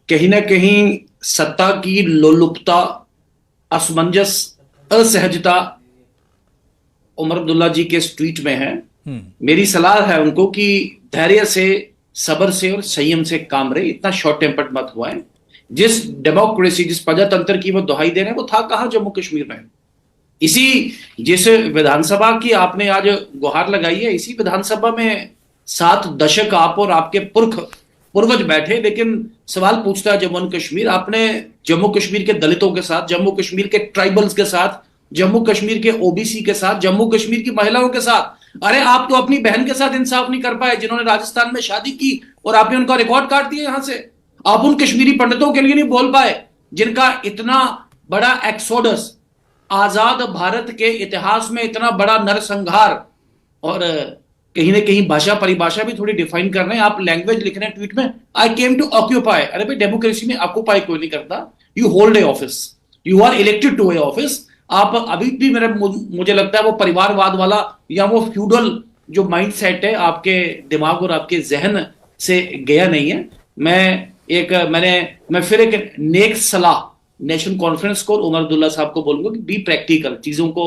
कहीं ना कहीं सत्ता की लोलुपता, असमंजस, असहजता उमर अब्दुल्ला जी के इस ट्वीट में है। मेरी सलाह है उनको कि धैर्य से, सब्र से और संयम से काम रहे, इतना शॉर्ट टेम्पर्ड मत हुआ है। जिस डेमोक्रेसी, जिस प्रजातंत्र की वो दुहाई दे रहे हैं, वो था कहां जम्मू कश्मीर में। जिस विधानसभा की आपने आज गुहार लगाई है, इसी विधानसभा में 7 दशक आप और आपके पूर्वज बैठे, लेकिन सवाल पूछता है जम्मू कश्मीर। आपने जम्मू कश्मीर के दलितों के साथ, जम्मू कश्मीर के ट्राइबल्स के साथ, जम्मू कश्मीर के ओबीसी के साथ, जम्मू कश्मीर की महिलाओं के साथ, अरे आप तो अपनी बहन के साथ इंसाफ नहीं कर पाए जिन्होंने राजस्थान में शादी की और आपने उनका रिकॉर्ड काट दिया यहां से। आप उन कश्मीरी पंडितों के लिए नहीं बोल पाए जिनका इतना बड़ा एक्सोडस, आजाद भारत के इतिहास में इतना बड़ा नरसंहार। और कहीं ना कहीं भाषा परिभाषा भी थोड़ी डिफाइन कर रहे हैं आप। लैंग्वेज लिख रहे हैं ट्वीट में, आई केम टू ऑक्यूपाई। अरे भाई, डेमोक्रेसी में ऑक्यूपाई कोई नहीं करता, you hold a office, you are elected to a office. आप अभी भी मुझे लगता है वो परिवारवाद वाला या वो फ्यूडल जो माइंड सेट है आपके दिमाग और आपके जहन से गया नहीं है। मैं फिर एक नेक सलाह नेशनल कॉन्फ्रेंस को और उमर अब्दुल्ला साहब को बोलूंगा कि बी प्रैक्टिकल, चीजों को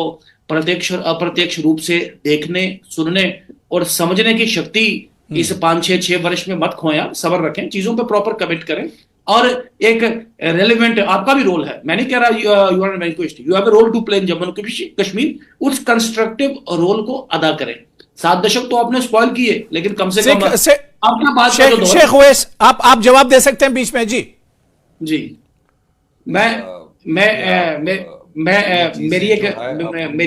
प्रत्यक्ष और अप्रत्यक्ष रूप से देखने, सुनने और समझने की शक्ति इस 5-6 वर्ष में मत खोएं। सब्र रखें, चीजों पे प्रॉपर कमिट करें और एक रेलेवेंट आपका भी रोल है। मैं नहीं कह रहा you are vanquished, you have a role to play in Jammu Kashmir. उस कंस्ट्रक्टिव रोल को अदा करें। 7 दशक तो आपने स्पॉइल किए, लेकिन कम से कम अपना बात शेख उवैस, आप जवाब दे सकते हैं बीच में। जी जी, मेरी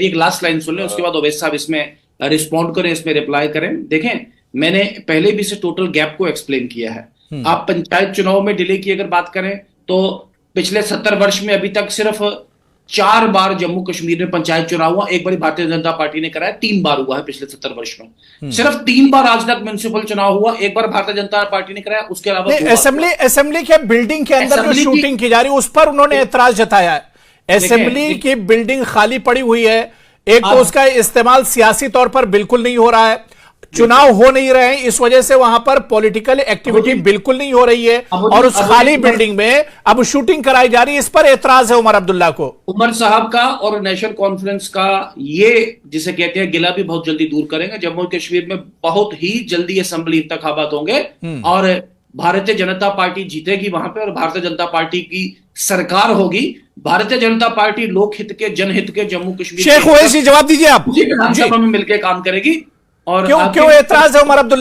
एक लास्ट लाइन सुन लें, उसके बाद ओवैस साहब इसमें रिस्पॉन्ड करें, इसमें रिप्लाई करें। देखें, मैंने पहले भी इसे टोटल गैप को एक्सप्लेन किया है। आप पंचायत चुनाव में डिले की अगर बात करें तो पिछले 70 वर्ष में अभी तक सिर्फ 4 बार जम्मू कश्मीर में पंचायत चुनाव हुआ। एक बार भारतीय जनता पार्टी ने कराया, 3 बार हुआ है पिछले 70 वर्ष में। सिर्फ 3 बार आज तक म्युनिसिपल चुनाव हुआ, एक बार भारतीय जनता पार्टी ने कराया, उसके अलावा असेंबली के बिल्डिंग के अंदर जो शूटिंग की जा रही है उस पर उन्होंने एतराज जताया है। असेंबली की बिल्डिंग खाली पड़ी हुई है, एक तो उसका इस्तेमाल सियासी तौर पर बिल्कुल नहीं हो रहा है, चुनाव हो नहीं रहे हैं, इस वजह से वहां पर पॉलिटिकल एक्टिविटी बिल्कुल नहीं हो रही है, और उस खाली बिल्डिंग में अब शूटिंग कराई जा रही है। इस पर एतराज है उमर अब्दुल्ला को। उमर साहब का और नेशनल कॉन्फ्रेंस का ये जिसे कहते हैं गिला भी बहुत जल्दी दूर करेंगे। जम्मू कश्मीर में बहुत ही जल्दी असेंबली इंतखाबात होंगे और भारतीय जनता पार्टी जीतेगी वहां पे और भारतीय जनता पार्टी की सरकार होगी। भारतीय जनता पार्टी लोकहित के, जनहित के जम्मू कश्मीर शेख उवैस जी जवाब दीजिए आप। विधानसभा में मिलकर काम करेगी। और क्यों एतराज है उमर अब्दुल्ला?